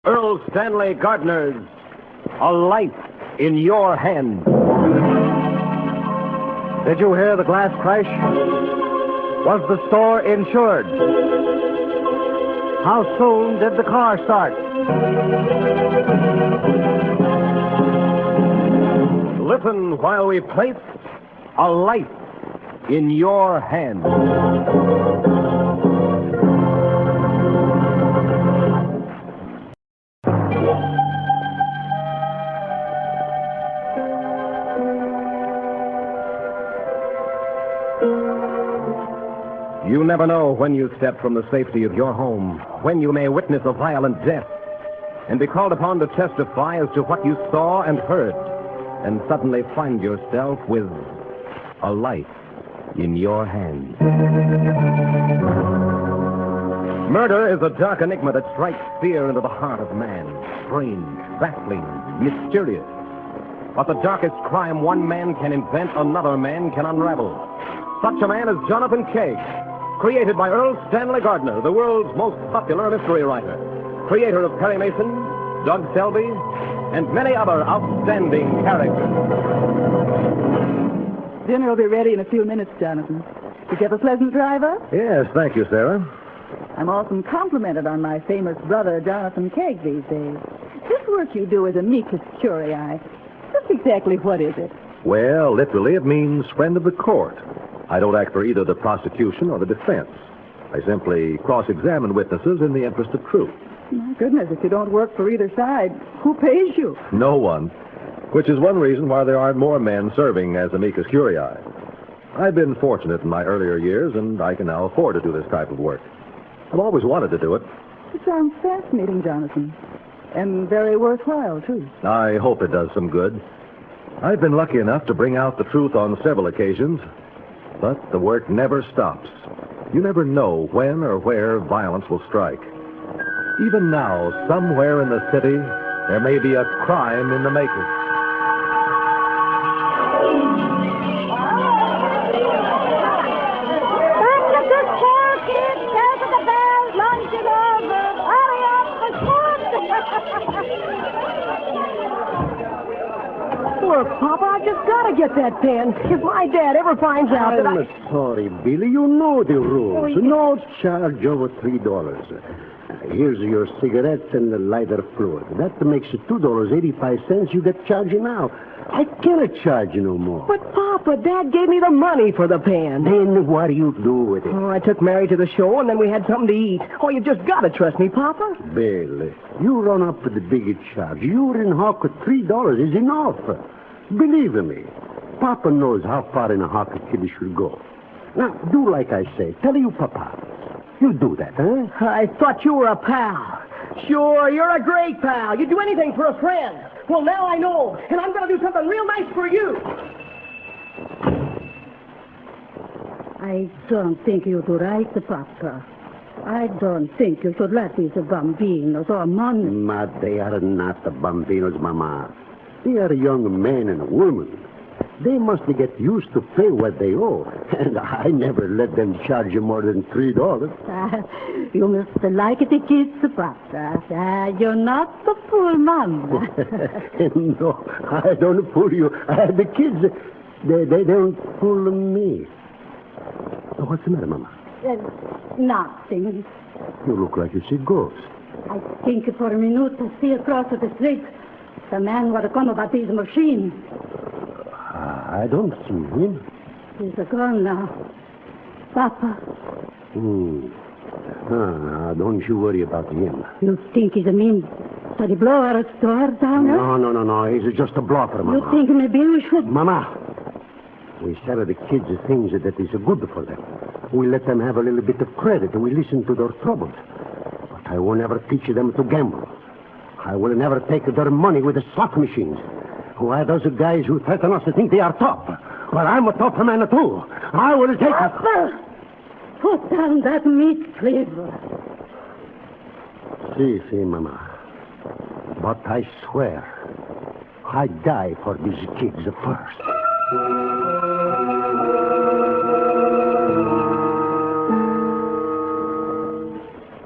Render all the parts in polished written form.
Earl Stanley Gardner's A Life in Your Hand. Did you hear the glass crash? Was the store insured? How soon did the car start? Listen while we place a life in your hand. You never know when you step from the safety of your home, when you may witness a violent death, and be called upon to testify as to what you saw and heard, and suddenly find yourself with a life in your hand. Murder is a dark enigma that strikes fear into the heart of man. Strange, baffling, mysterious. But the darkest crime one man can invent, another man can unravel. Such a man is Jonathan Cage, created by Earl Stanley Gardner, the world's most popular mystery writer, creator of Perry Mason, Doug Selby, and many other outstanding characters. Dinner will be ready in a few minutes, Jonathan. Did you have a pleasant drive up? Yes, thank you, Sarah. I'm often complimented on my famous brother, Jonathan Cage, these days. This work you do as amicus curiae, just exactly what is it? Well, literally, it means friend of the court. I don't act for either the prosecution or the defense. I simply cross-examine witnesses in the interest of truth. My goodness, if you don't work for either side, who pays you? No one. Which is one reason why there aren't more men serving as amicus curiae. I've been fortunate in my earlier years, and I can now afford to do this type of work. I've always wanted to do it. It sounds fascinating, Jonathan. And very worthwhile, too. I hope it does some good. I've been lucky enough to bring out the truth on several occasions, but the work never stops. You never know when or where violence will strike. Even now, somewhere in the city, there may be a crime in the making. Back to the chair, kids. Down to the bell. Lunch is over. Hurry up for Look, Papa, I just gotta get that pen. If my dad ever finds out that I'm sorry, Billy. You know the rules. No charge over $3. Here's your cigarettes and the lighter fluid. That makes it $2.85 you get charged now. I cannot charge you no more. But, Papa, Dad gave me the money for the pen. Then what do you do with it? Oh, I took Mary to the show, and then we had something to eat. Oh, you just gotta trust me, Papa. Billy, you run up with the biggest charge. You're in hock with $3 is enough. Believe me, Papa knows how far in a hockey kid should go. Now, do like I say. Tell you, Papa. You do that, huh? I thought you were a pal. Sure, you're a great pal. You'd do anything for a friend. Well, now I know, and I'm going to do something real nice for you. I don't think you do right, Papa. I don't think you should let these bambinos or money. Ma, they are not the bambinos, Mama. They are young men and women. They must get used to pay what they owe. And I never let them charge you more than $3. You must like the kids, Papa. You're not the fool, Mama. No, I don't fool you. The kids, they don't fool me. What's the matter, Mama? Nothing. You look like you see ghosts. I think for a minute I see across the street the man what come about these machines. I don't see him. He's gone now. Papa. Don't you worry about him. You think he's a mean to the blower store down there? No. He's just a bluffer, Mama. You think maybe we should... Mama, we sell the kids things that is good for them. We let them have a little bit of credit and we listen to their troubles. But I will never teach them to gamble. I will never take their money with the slot machines. Why, those guys who threaten us to think they are tough. Well, I'm a tough man, too. I will take Papa! Put down that meat cleaver. See, Mama. But I swear, I die for these kids first.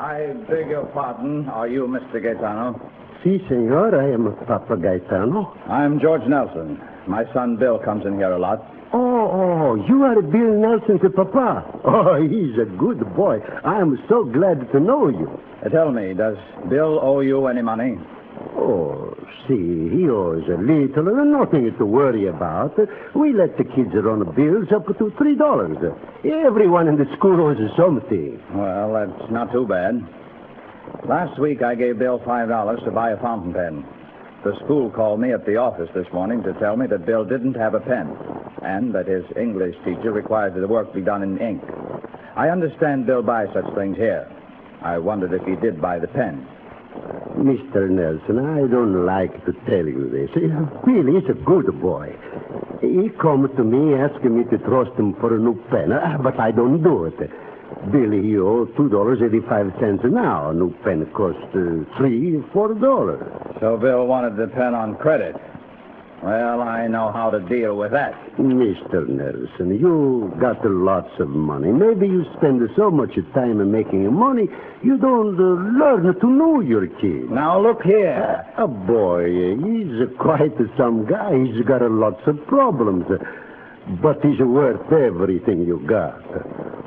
I Beg your pardon. Are you Mr. Gaetano? Si, senor, I am Papa Gaetano. I'm George Nelson. My son Bill comes in here a lot. Oh, you are Bill Nelson's papa. Oh, he's a good boy. I am so glad to know you. Tell me, does Bill owe you any money? Oh, see, he owes a little and nothing to worry about. We let the kids run bills up to $3. Everyone in the school owes something. Well, that's not too bad. Last week I gave Bill $5 to buy a fountain pen. The school called me at the office this morning to tell me that Bill didn't have a pen and that his English teacher required that the work be done in ink. I understand Bill buys such things here. I wondered if he did buy the pen. Mr. Nelson, I don't like to tell you this. Bill is a good boy. He come to me asking me to trust him for a new pen, but I don't do it. Bill, he owes $2.85 now. A new pen costs $4. So Bill wanted the pen on credit. Well, I know how to deal with that. Mr. Nelson, you got lots of money. Maybe you spend so much time making money, you don't learn to know your kid. Now, look here. A boy, he's quite some guy. He's got lots of problems. But he's worth everything you got.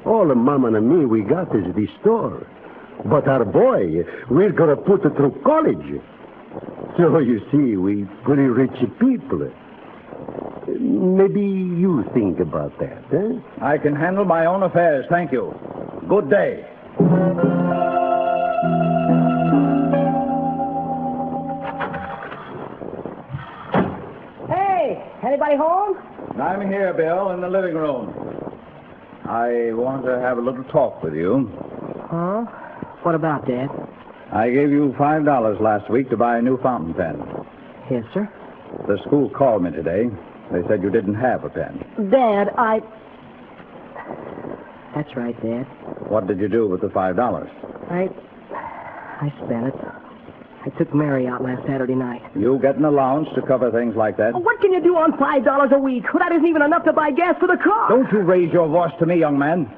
All Mama and me, we got is the store. But our boy, we're going to put it through college. So, you see, we pretty rich people. Maybe you think about that, eh? I can handle my own affairs, thank you. Good day. Hey, anybody home? I'm here, Bill, in the living room. I want to have a little talk with you. Huh? What about, Dad? I gave you $5 last week to buy a new fountain pen. Yes, sir. The school called me today. They said you didn't have a pen. Dad, That's right, Dad. What did you do with the $5? I spent it. I took Mary out last Saturday night. You get an allowance to cover things like that? What can you do on $5 a week? Well, that isn't even enough to buy gas for the car. Don't you raise your voice to me, young man.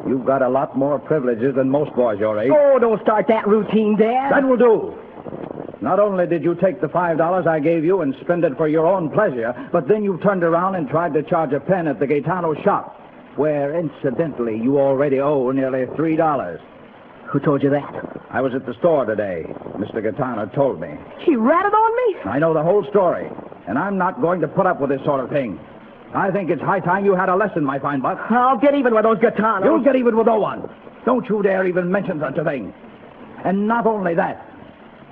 You've got a lot more privileges than most boys your age. Oh, don't start that routine, Dad. That will do. Not only did you take the $5 I gave you and spend it for your own pleasure, but then you turned around and tried to charge a pen at the Gaetano shop, where, incidentally, you already owe nearly $3. Who told you that? I was at the store today. Mr. Gaetano told me. He ratted on me? I know the whole story, and I'm not going to put up with this sort of thing. I think it's high time you had a lesson, my fine buck. I'll get even with those Gaetanos. You'll get even with no one. Don't you dare even mention such a thing. And not only that,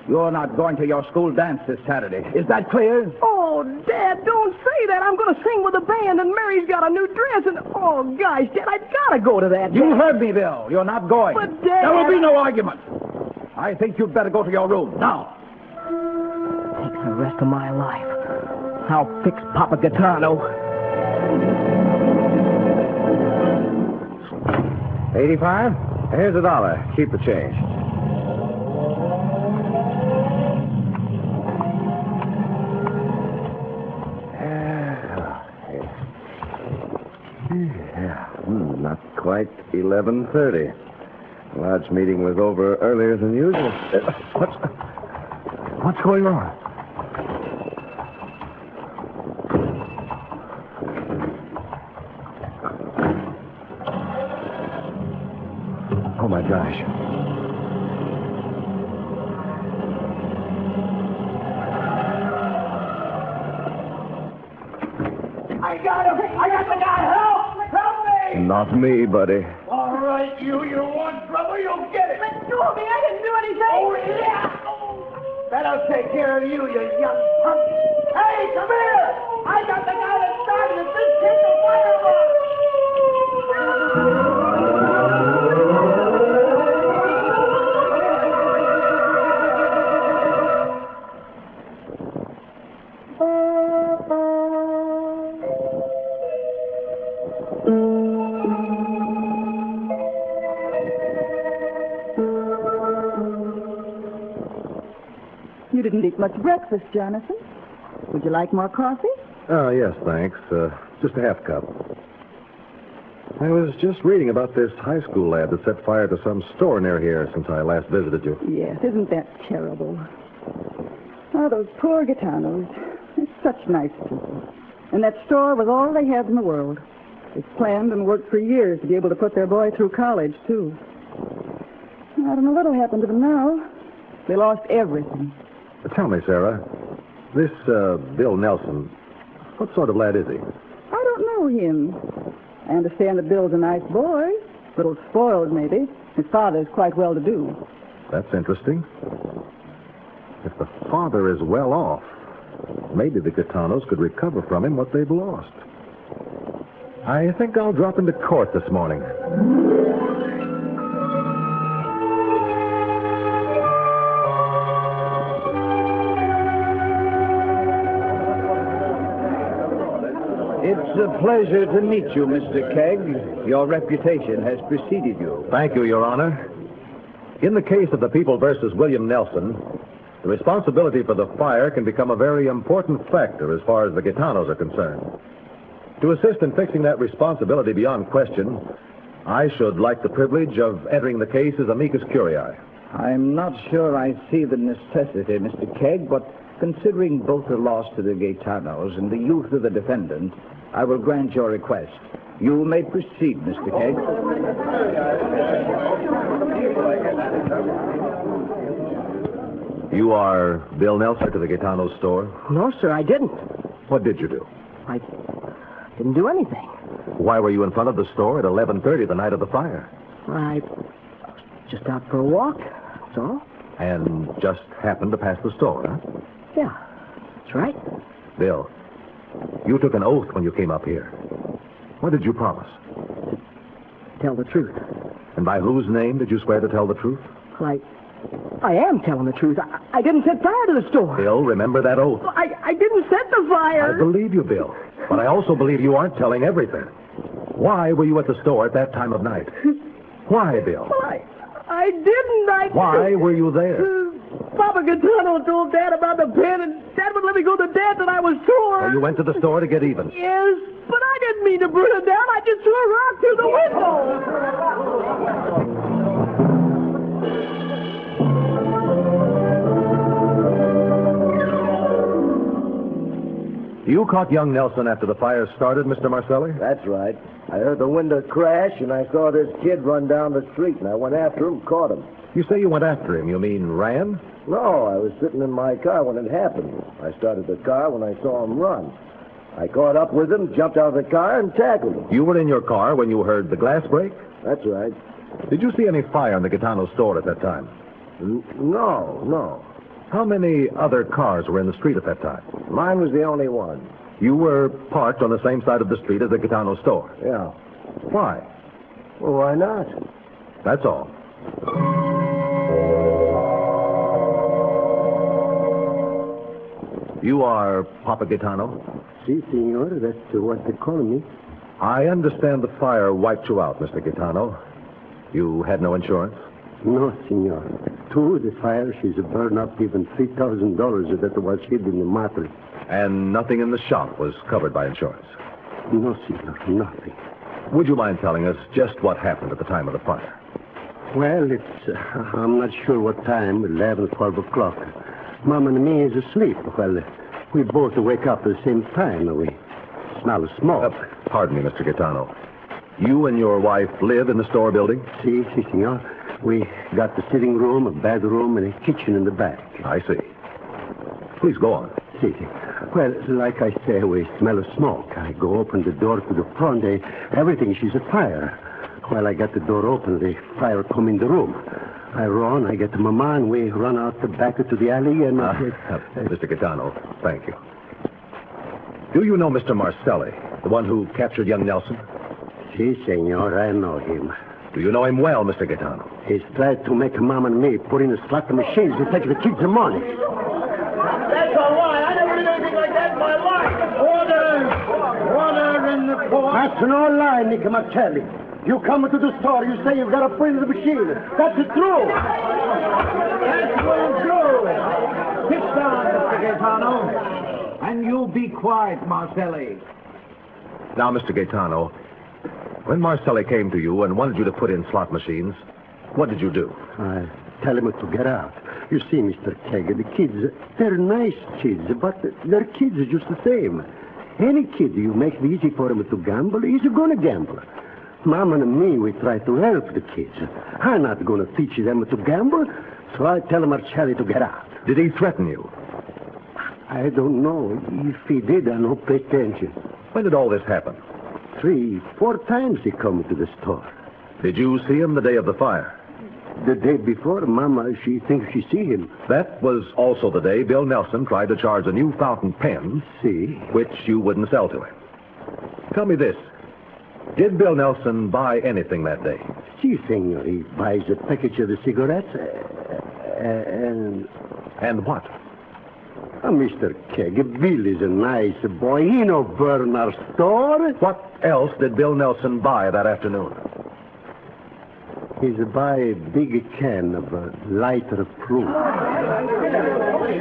you're not going to your school dance this Saturday. Is that clear? Oh, Dad, don't say that. I'm going to sing with the band, and Mary's got a new dress, and, oh, gosh, Dad, I've got to go to that. You heard me, Bill. You're not going. But, Dad... There will be no argument. I think you'd better go to your room, now. Take the rest of my life. I'll fix Papa Gaetano. 85? Here's $1. Keep the change. Not quite 11:30. Lodge meeting was over earlier than usual. What's going on? Oh, my gosh. I got him! I got the guy! Help! Help me! Not me, buddy. All right, you want trouble, you'll get it. Let go of me! I didn't do anything! Oh, yeah! That'll take care of you, you young punk. Hey, come here! I got the guy that started it. This kid's a fireball! You didn't eat much breakfast, Jonathan. Would you like more coffee? Oh, yes, thanks. Just a half cup. I was just reading about this high school lad that set fire to some store near here since I last visited you. Yes, isn't that terrible? Oh, those poor Gitanos. They're such nice people. And that store was all they had in the world. They planned and worked for years to be able to put their boy through college, too. I don't know what'll happen to them now. They lost everything. Tell me, Sarah, this Bill Nelson, what sort of lad is he? I don't know him. I understand that Bill's a nice boy. A little spoiled, maybe. His father's quite well-to-do. That's interesting. If the father is well off, maybe the Gitanos could recover from him what they've lost. I think I'll drop into court this morning. It's a pleasure to meet you, Mr. Kegg. Your reputation has preceded you. Thank you, Your Honor. In the case of the People versus William Nelson, the responsibility for the fire can become a very important factor as far as the Gitanos are concerned. To assist in fixing that responsibility beyond question, I should like the privilege of entering the case as amicus curiae. I'm not sure I see the necessity, Mr. Kegg, but considering both the loss to the Gitanos and the youth of the defendant, I will grant your request. You may proceed, Mr. Kegg. You are Bill Nelson to the Gitano store? No, sir, I didn't. What did you do? I didn't do anything. Why were you in front of the store at 11:30 the night of the fire? I was just out for a walk, that's all. And just happened to pass the store, huh? Yeah, that's right. Bill, you took an oath when you came up here. What did you promise? Tell the truth. And by whose name did you swear to tell the truth? Well, I am telling the truth. I didn't set fire to the store. Bill, remember that oath. I didn't set the fire. I believe you, Bill. But I also believe you aren't telling everything. Why were you at the store at that time of night? Why, Bill? Well, I didn't. Why were you there? Papa Gitano told Dad about the pen, and Dad would let me go to Dad that I was sore. So you went to the store to get even? Yes, but I didn't mean to burn it down. I just threw a rock through the window. You caught young Nelson after the fire started, Mr. Marcelli? That's right. I heard the window crash, and I saw this kid run down the street, and I went after him, caught him. You say you went after him. You mean ran? No, I was sitting in my car when it happened. I started the car when I saw him run. I caught up with him, jumped out of the car, and tackled him. You were in your car when you heard the glass break? That's right. Did you see any fire in the Gitano store at that time? No. How many other cars were in the street at that time? Mine was the only one. You were parked on the same side of the street as the Gitano store? Yeah. Why? Well, why not? That's all. You are Papa Gitano? Si, senor. That's what they call me. I understand the fire wiped you out, Mr. Gitano. You had no insurance? No, senor. To the fire, she's burned up even $3,000 that was hid in the mattress. And nothing in the shop was covered by insurance? No, senor, nothing. Would you mind telling us just what happened at the time of the fire? Well, I'm not sure what time, 11, 12 o'clock. Mom and me is asleep. Well, we both wake up at the same time. We smell the smoke. Pardon me, Mr. Gitano. You and your wife live in the store building? Si, senor. We got the sitting room, a bedroom, and a kitchen in the back. I see. Please go on. Si. Well, like I say, we smell of smoke. I go open the door to the front. Everything she's a fire. While I got the door open, the fire come in the room. I run, I get to Mama, and we run out the back to the alley, and... Mr. Gitano, thank you. Do you know Mr. Marcelli, the one who captured young Nelson? Si, senor, I know him. Do you know him well, Mr. Gitano? He's tried to make Mom and me put in a slot machines to take the kids' money. That's a lie. I never did anything like that in my life. Order in the court. That's no lie, Nick Marcelli. You come to the store, you say you've got a friend in the machine. That's the truth. That's what true. Sit down, Mr. Gaetano. And you be quiet, Marcelli. Now, Mr. Gaetano, When Marcelli came to you and wanted you to put in slot machines, what did you do? I tell him to get out. You see, Mr. Keg, the kids, they're nice kids, but their kids are just the same. Any kid you make it easy for him to gamble, he's going to gamble. Mom and me, we try to help the kids. I'm not going to teach them to gamble, so I tell Marcelli to get out. Did he threaten you? I don't know. If he did, I don't pay attention. When did all this happen? 3, 4 times he come to the store. Did you see him the day of the fire? The day before, Mama, she thinks she see him. That was also the day Bill Nelson tried to charge a new fountain pen, See? which you wouldn't sell to him. Tell me this. Did Bill Nelson buy anything that day? See, senor, he buys a package of the cigarettes, and... And what? Mr. Keg, Bill is a nice boy. He no burn our store. What else did Bill Nelson buy that afternoon? He's buy a big can of lighter proof.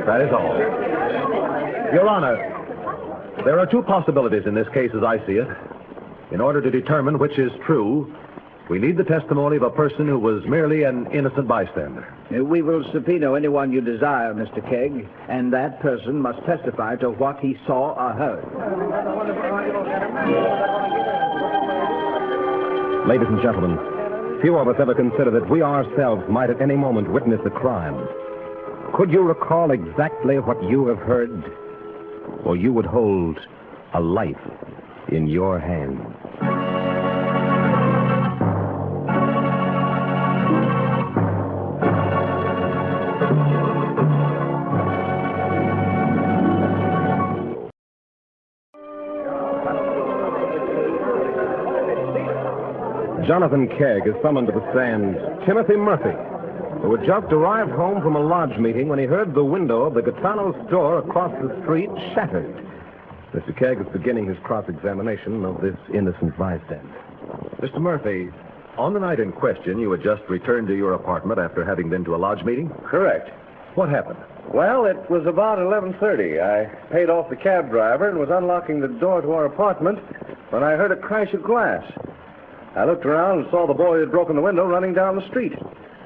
That is all. Your Honor, there are 2 possibilities in this case as I see it. In order to determine which is true, we need the testimony of a person who was merely an innocent bystander. We will subpoena anyone you desire, Mr. Keg, and that person must testify to what he saw or heard. Ladies and gentlemen, few of us ever consider that we ourselves might at any moment witness a crime. Could you recall exactly what you have heard? Or you would hold a life in your hand. Jonathan Keg is summoned to the stand Timothy Murphy, who had just arrived home from a lodge meeting when he heard the window of the Gaetano store across the street shattered. Mr. Keg is beginning his cross-examination of this innocent bystander. Mr. Murphy, on the night in question, you had just returned to your apartment after having been to a lodge meeting? Correct. What happened? Well, it was about 11:30. I paid off the cab driver and was unlocking the door to our apartment when I heard a crash of glass. I looked around and saw the boy who had broken the window running down the street.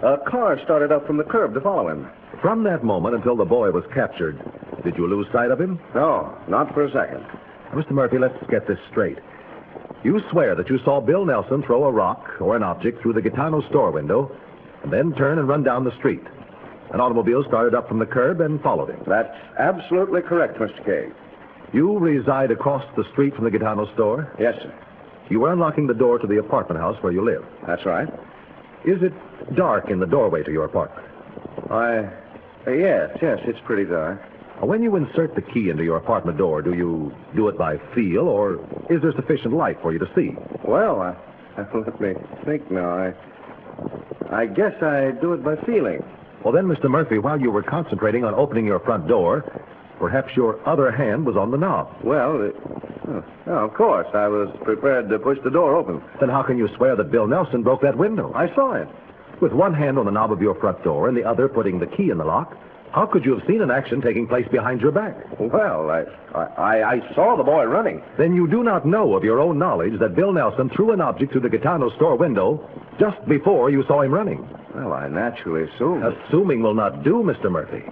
A car started up from the curb to follow him. From that moment until the boy was captured, did you lose sight of him? No, not for a second. Mr. Murphy, let's get this straight. You swear that you saw Bill Nelson throw a rock or an object through the Gaetano store window and then turn and run down the street. An automobile started up from the curb and followed him. That's absolutely correct, Mr. Keg. You reside across the street from the Gaetano store? Yes, sir. You were unlocking the door to the apartment house where you live. That's right. Is it dark in the doorway to your apartment? Yes, it's pretty dark. When you insert the key into your apartment door, do you do it by feel, or is there sufficient light for you to see? Well, let me think now. I guess I do it by feeling. Well, then, Mr. Murphy, while you were concentrating on opening your front door, perhaps your other hand was on the knob. Well, of course. I was prepared to push the door open. Then how can you swear that Bill Nelson broke that window? I saw it. With one hand on the knob of your front door and the other putting the key in the lock, how could you have seen an action taking place behind your back? Well, I saw the boy running. Then you do not know of your own knowledge that Bill Nelson threw an object through the Gaetano store window just before you saw him running. Well, I naturally assumed. Assuming will not do, Mr. Murphy.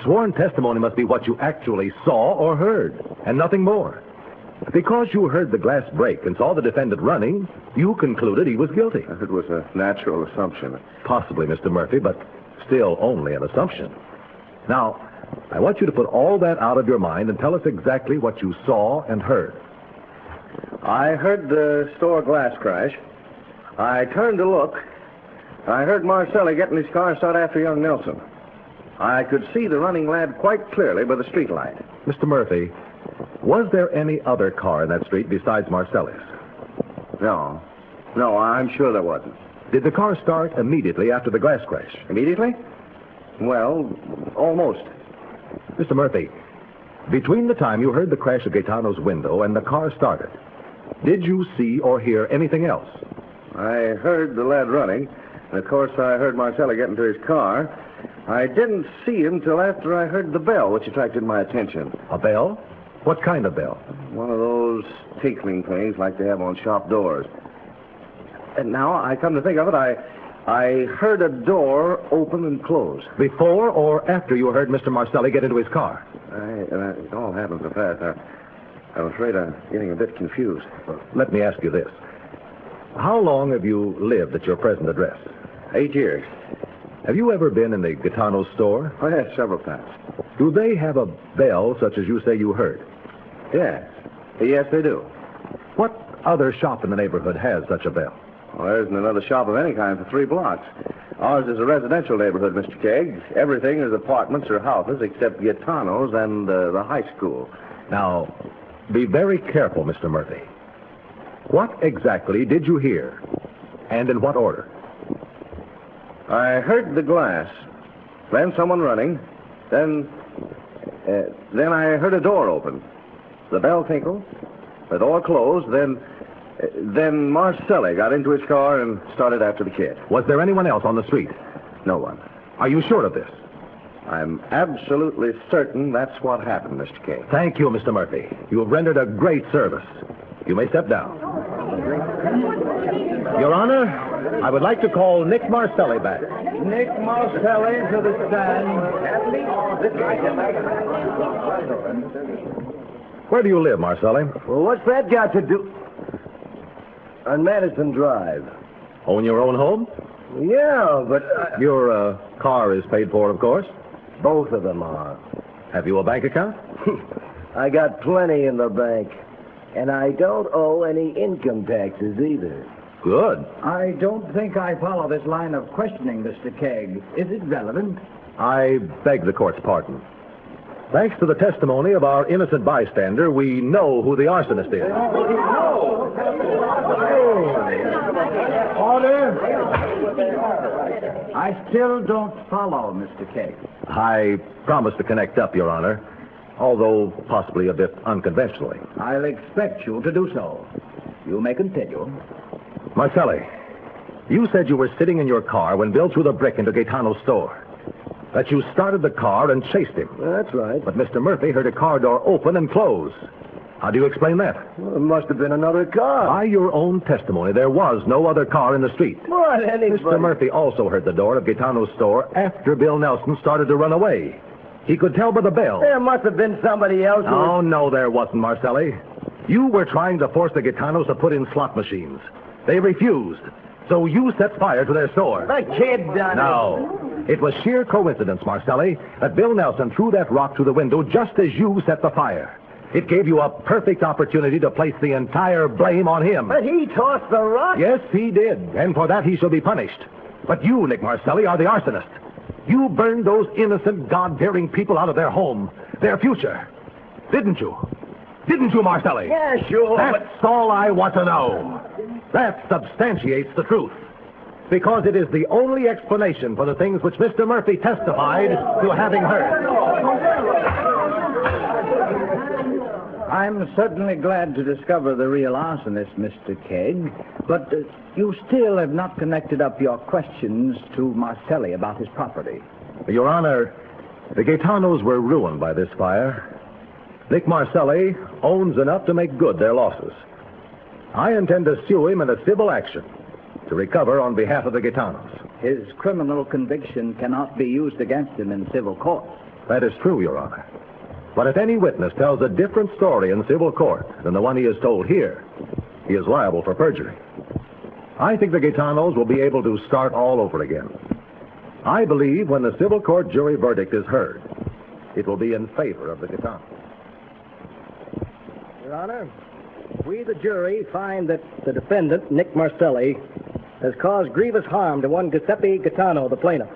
Sworn testimony must be what you actually saw or heard, and nothing more. Because you heard the glass break and saw the defendant running, you concluded he was guilty. It was a natural assumption. Possibly, Mr. Murphy, but still only an assumption. Now, I want you to put all that out of your mind and tell us exactly what you saw and heard. I heard the store glass crash. I turned to look. I heard Marcelli get in his car and start after young Nelson. I could see the running lad quite clearly by the streetlight. Mr. Murphy, was there any other car in that street besides Marcelli's? No, I'm sure there wasn't. Did the car start immediately after the glass crash? Immediately? Well, almost. Mr. Murphy, between the time you heard the crash of Gaetano's window and the car started, did you see or hear anything else? I heard the lad running, and of course I heard Marcelli get into his car. I didn't see him till after I heard the bell, which attracted my attention. A bell? What kind of bell? One of those tinkling things like they have on shop doors. And now I come to think of it, I heard a door open and close. Before or after you heard Mr. Marcelli get into his car? It all happened so fast. I'm afraid I'm getting a bit confused. Let me ask you this. How long have you lived at your present address? 8 years. Have you ever been in the Gaetano store? Oh, yes, several times. Do they have a bell such as you say you heard? Yes. Yes, they do. What other shop in the neighborhood has such a bell? Well, there isn't another shop of any kind for 3 blocks. Ours is a residential neighborhood, Mr. Kegg. Everything is apartments or houses except Gaetano's and the high school. Now, be very careful, Mr. Murphy. What exactly did you hear? And in what order? I heard the glass, then someone running, then I heard a door open. The bell tinkled, the door closed, then Marcelli got into his car and started after the kid. Was there anyone else on the street? No one. Are you sure of this? I'm absolutely certain that's what happened, Mr. Kay. Thank you, Mr. Murphy. You have rendered a great service. You may step down. Your Honor, I would like to call Nick Marcelli back. Nick Marcelli to the stand. Where do you live, Marcelli? Well, what's that got to do? On Madison Drive. Own your own home? Yeah, but... Your car is paid for, of course. Both of them are. Have you a bank account? I got plenty in the bank. And I don't owe any income taxes either. Good. I don't think I follow this line of questioning, Mr. Kegg. Is it relevant? I beg the court's pardon. Thanks to the testimony of our innocent bystander, we know who the arsonist is. Order. I still don't follow, Mr. Kegg. I promise to connect up, Your Honor, although possibly a bit unconventionally. I'll expect you to do so. You may continue. Marcelli, you said you were sitting in your car when Bill threw the brick into Gaetano's store. That you started the car and chased him. That's right. But Mr. Murphy heard a car door open and close. How do you explain that? Well, it must have been another car. By your own testimony, there was no other car in the street. What, anybody? Mr. Murphy also heard the door of Gaetano's store after Bill Nelson started to run away. He could tell by the bell. There must have been somebody else who... Oh, no, there wasn't, Marcelli. You were trying to force the Gaetanos to put in slot machines. They refused. So you set fire to their store. The kid done it. No. It was sheer coincidence, Marcelli, that Bill Nelson threw that rock through the window just as you set the fire. It gave you a perfect opportunity to place the entire blame on him. But he tossed the rock. Yes, he did. And for that, he shall be punished. But you, Nick Marcelli, are the arsonist. You burned those innocent, God-fearing people out of their home, their future. Didn't you? Didn't you, Marcelli? Yeah, sure. That's all I want to know. That substantiates the truth. Because it is the only explanation for the things which Mr. Murphy testified to having heard. I'm certainly glad to discover the real arsonist, Mr. Kegg, but you still have not connected up your questions to Marcelli about his property. Your Honor, the Gaetanos were ruined by this fire. Nick Marcelli owns enough to make good their losses. I intend to sue him in a civil action to recover on behalf of the Gaetanos. His criminal conviction cannot be used against him in civil court. That is true, Your Honor. But if any witness tells a different story in civil court than the one he has told here, he is liable for perjury. I think the Gaetanos will be able to start all over again. I believe when the civil court jury verdict is heard, it will be in favor of the Gaetanos. Your Honor, we, the jury, find that the defendant, Nick Marcelli, has caused grievous harm to one Giuseppe Gaetano, the plaintiff.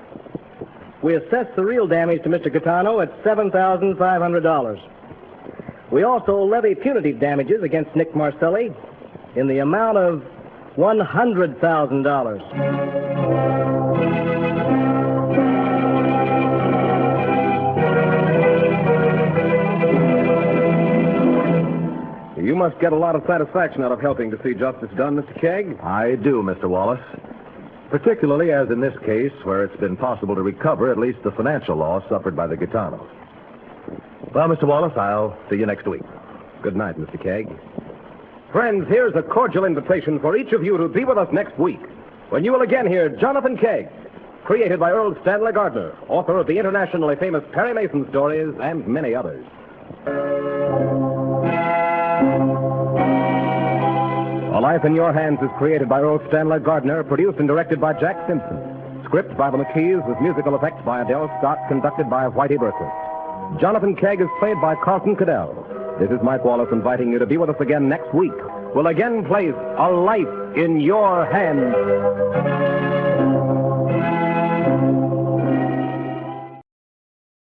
We assess the real damage to Mr. Gaetano at $7,500. We also levy punitive damages against Nick Marcelli in the amount of $100,000. You must get a lot of satisfaction out of helping to see justice done, Mr. Kegg. I do, Mr. Wallace. Particularly as in this case, where it's been possible to recover at least the financial loss suffered by the Gaetanos. Well, Mr. Wallace, I'll see you next week. Good night, Mr. Kegg. Friends, here's a cordial invitation for each of you to be with us next week, when you will again hear Jonathan Kegg, created by Earl Stanley Gardner, author of the internationally famous Perry Mason stories and many others. A Life in Your Hands is created by Earl Stanley Gardner, produced and directed by Jack Simpson. Script by the McKees with musical effects by Adele Scott, conducted by Whitey Berkeley. Jonathan Kegg is played by Carlton Cadell. This is Mike Wallace inviting you to be with us again next week. We'll again place A Life in Your Hands.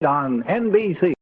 On NBC.